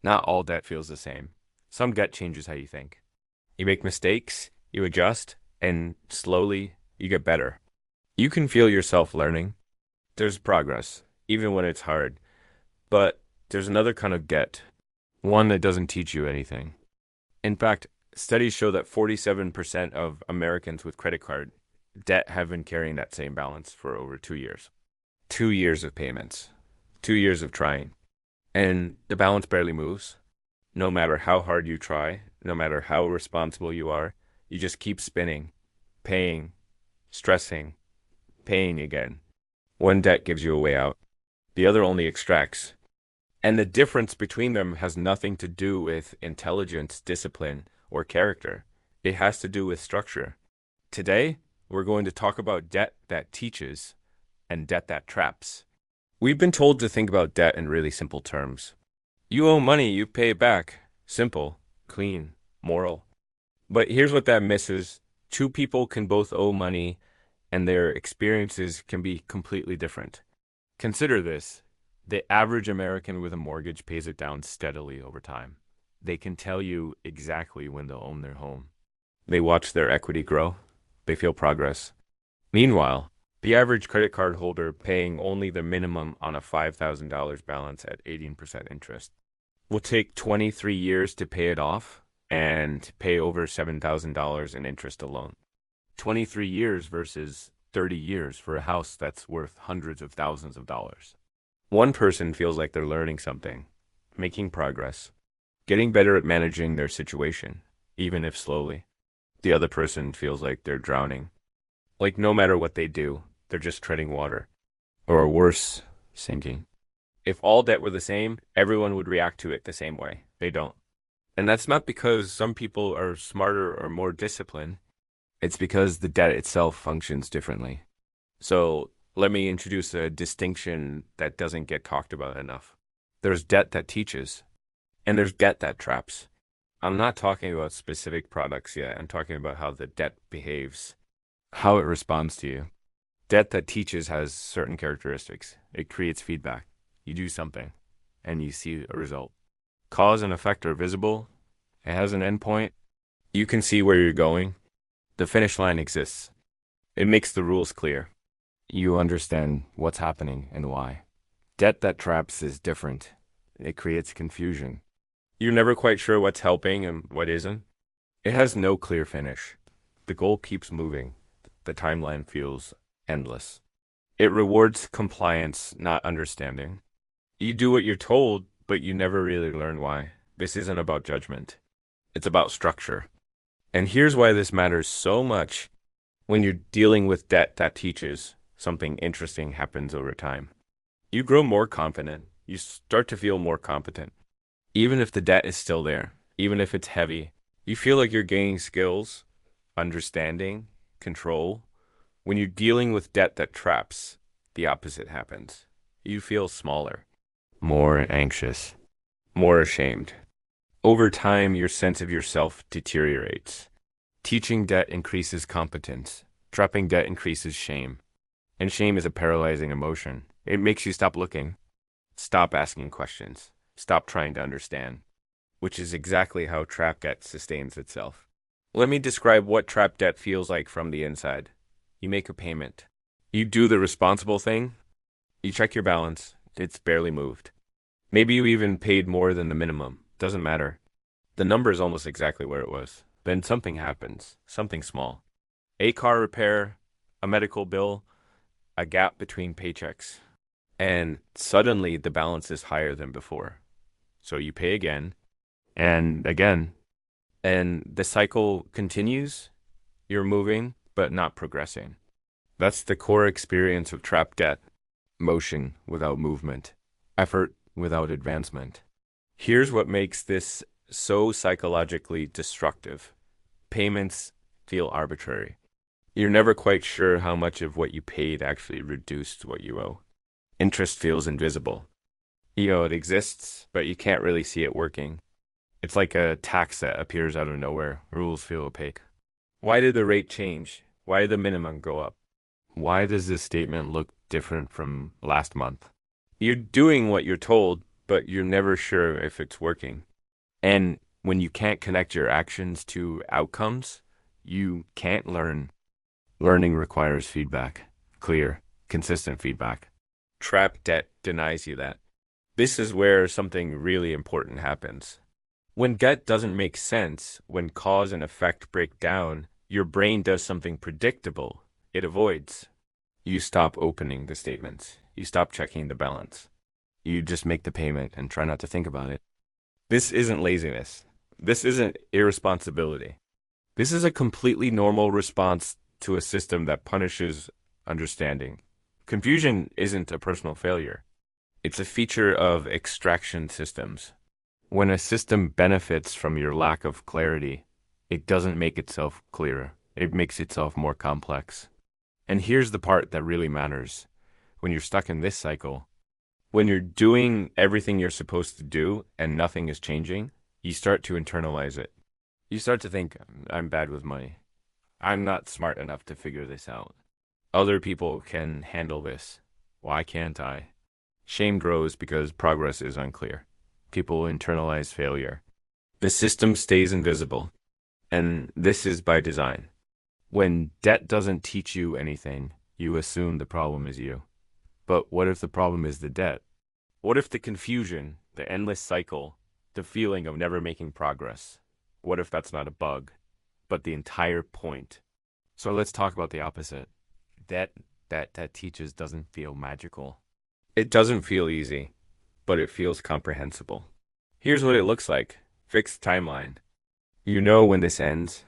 Not all debt feels the same. Some debt changes how you think. You make mistakes, you adjust, and slowly you get better. You can feel yourself learning. There's progress, even when it's hard. But there's another kind of debt, one that doesn't teach you anything. In fact, studies show that 47% of Americans with credit card debt have been carrying that same balance for over 2 years. 2 years of payments, 2 years of trying. And the balance barely moves. No matter how hard you try, no matter how responsible you are, you just keep spinning, paying, stressing, paying again. One debt gives you a way out, the other only extracts. And the difference between them has nothing to do with intelligence, discipline, or character. It has to do with structure. Today, we're going to talk about debt that teaches and debt that traps. We've been told to think about debt in really simple terms. You owe money, you pay it back. Simple, clean, moral. But here's what that misses. Two people can both owe money, and their experiences can be completely different. Consider this. The average American with a mortgage pays it down steadily over time. They can tell you exactly when they'll own their home. They watch their equity grow. They feel progress. Meanwhile, the average credit card holder paying only the minimum on a $5,000 balance at 18% interest will take 23 years to pay it off and pay over $7,000 in interest alone. 23 years versus 30 years for a house that's worth hundreds of thousands of dollars. One person feels like they're learning something, making progress, getting better at managing their situation, even if slowly. The other person feels like they're drowning. Like no matter what they do, they're just treading water. Or worse, sinking. If all debt were the same, everyone would react to it the same way. They don't. And that's not because some people are smarter or more disciplined. It's because the debt itself functions differently. So let me introduce a distinction that doesn't get talked about enough. There's debt that teaches, and there's debt that traps. I'm not talking about specific products yet. I'm talking about how the debt behaves, how it responds to you. Debt that teaches has certain characteristics. It creates feedback. You do something, and you see a result. Cause and effect are visible. It has an endpoint. You can see where you're going. The finish line exists. It makes the rules clear. You understand what's happening and why. Debt that traps is different. It creates confusion. You're never quite sure what's helping and what isn't. It has no clear finish. The goal keeps moving. The timeline feels endless. It rewards compliance, not understanding. You do what you're told, but you never really learn why. This isn't about judgment. It's about structure. And here's why this matters so much. When you're dealing with debt that teaches, something interesting happens over time. You grow more confident. You start to feel more competent. Even if the debt is still there, even if it's heavy, you feel like you're gaining skills, understanding, control. When you're dealing with debt that traps, the opposite happens. You feel smaller, more anxious, more ashamed. Over time, your sense of yourself deteriorates. Teaching debt increases competence. Trapping debt increases shame. And shame is a paralyzing emotion. It makes you stop looking, stop asking questions, stop trying to understand, which is exactly how trap debt sustains itself. Let me describe what trap debt feels like from the inside. You make a payment. You do the responsible thing. You check your balance. It's barely moved. Maybe you even paid more than the minimum. Doesn't matter. The number is almost exactly where it was. Then something happens. Something small. A car repair, a medical bill, a gap between paychecks. And suddenly the balance is higher than before. So you pay again and again. And the cycle continues. You're moving, but not progressing. That's the core experience of trap debt. Motion without movement. Effort without advancement. Here's what makes this so psychologically destructive. Payments feel arbitrary. You're never quite sure how much of what you paid actually reduced what you owe. Interest feels invisible. You know, it exists, but you can't really see it working. It's like a tax that appears out of nowhere. Rules feel opaque. Why did the rate change? Why did the minimum go up? Why does this statement look different from last month? You're doing what you're told, but you're never sure if it's working. And when you can't connect your actions to outcomes, you can't learn. Learning requires feedback, clear, consistent feedback. Trap debt denies you that. This is where something really important happens. When debt doesn't make sense, when cause and effect break down, your brain does something predictable. It avoids. You stop opening the statements. You stop checking the balance. You just make the payment and try not to think about it. This isn't laziness. This isn't irresponsibility. This is a completely normal response to a system that punishes understanding. Confusion isn't a personal failure. It's a feature of extraction systems. When a system benefits from your lack of clarity, it doesn't make itself clearer. It makes itself more complex. And here's the part that really matters. When you're stuck in this cycle, when you're doing everything you're supposed to do and nothing is changing, you start to internalize it. You start to think, I'm bad with money. I'm not smart enough to figure this out. Other people can handle this. Why can't I? Shame grows because progress is unclear. People internalize failure. The system stays invisible. And this is by design. When debt doesn't teach you anything, you assume the problem is you. But what if the problem is the debt? What if the confusion, the endless cycle, the feeling of never making progress? What if that's not a bug, but the entire point? So let's talk about the opposite. Debt that teaches doesn't feel magical. It doesn't feel easy, but it feels comprehensible. Here's what it looks like. Fixed timeline. You know when this ends.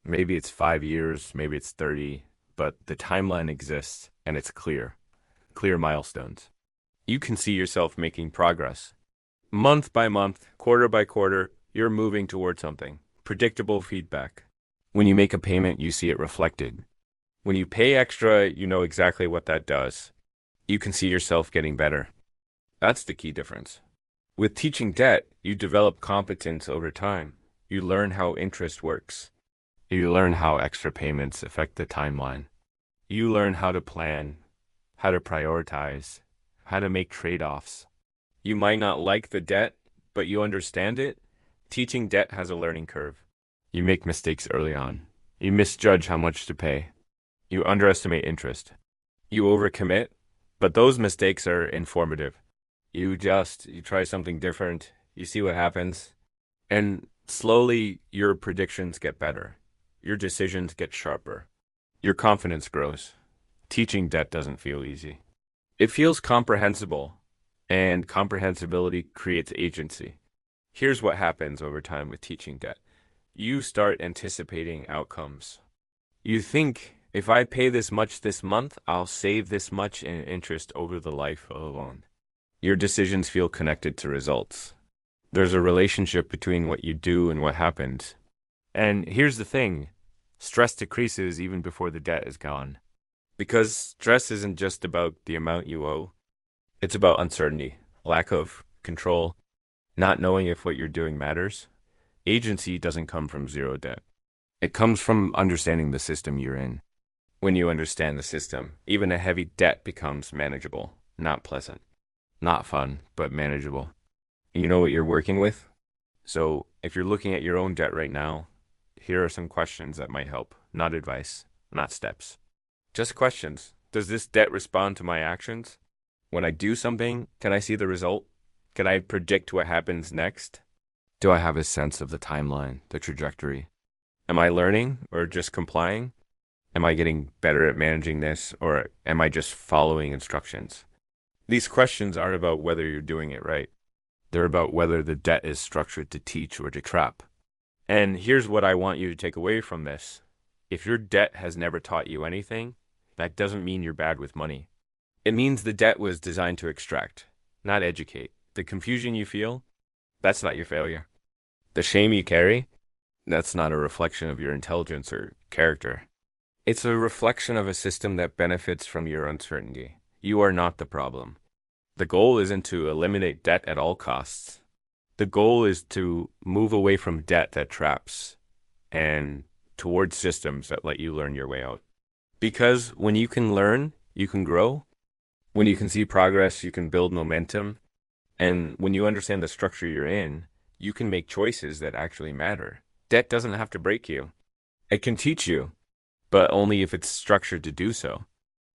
Maybe it's 5 years, maybe it's 30, but the timeline exists and it's clear. Clear milestones. You can see yourself making progress. Month by month, quarter by quarter, you're moving toward something. Predictable feedback. When you make a payment, you see it reflected. When you pay extra, you know exactly what that does. You can see yourself getting better. That's the key difference. With teaching debt, you develop competence over time. You learn how interest works. You learn how extra payments affect the timeline. You learn how to plan, how to prioritize, how to make trade-offs. You might not like the debt, but you understand it. Teaching debt has a learning curve. You make mistakes early on. You misjudge how much to pay. You underestimate interest. You overcommit, but those mistakes are informative. You try something different, you see what happens, and slowly your predictions get better. Your decisions get sharper. Your confidence grows. Teaching debt doesn't feel easy. It feels comprehensible, and comprehensibility creates agency. Here's what happens over time with teaching debt. You start anticipating outcomes. You think, if I pay this much this month, I'll save this much in interest over the life of a loan. Your decisions feel connected to results. There's a relationship between what you do and what happens. And here's the thing, stress decreases even before the debt is gone. Because stress isn't just about the amount you owe. It's about uncertainty, lack of control, not knowing if what you're doing matters. Agency doesn't come from zero debt. It comes from understanding the system you're in. When you understand the system, even a heavy debt becomes manageable, not pleasant, not fun, but manageable. You know what you're working with? So if you're looking at your own debt right now, here are some questions that might help. Not advice, not steps. Just questions. Does this debt respond to my actions? When I do something, can I see the result? Can I predict what happens next? Do I have a sense of the timeline, the trajectory? Am I learning or just complying? Am I getting better at managing this, or am I just following instructions? These questions aren't about whether you're doing it right. They're about whether the debt is structured to teach or to trap. And here's what I want you to take away from this. If your debt has never taught you anything, that doesn't mean you're bad with money. It means the debt was designed to extract, not educate. The confusion you feel, that's not your failure. The shame you carry, that's not a reflection of your intelligence or character. It's a reflection of a system that benefits from your uncertainty. You are not the problem. The goal isn't to eliminate debt at all costs. The goal is to move away from debt that traps and towards systems that let you learn your way out. Because when you can learn, you can grow. When you can see progress, you can build momentum. And when you understand the structure you're in, you can make choices that actually matter. Debt doesn't have to break you. It can teach you, but only if it's structured to do so.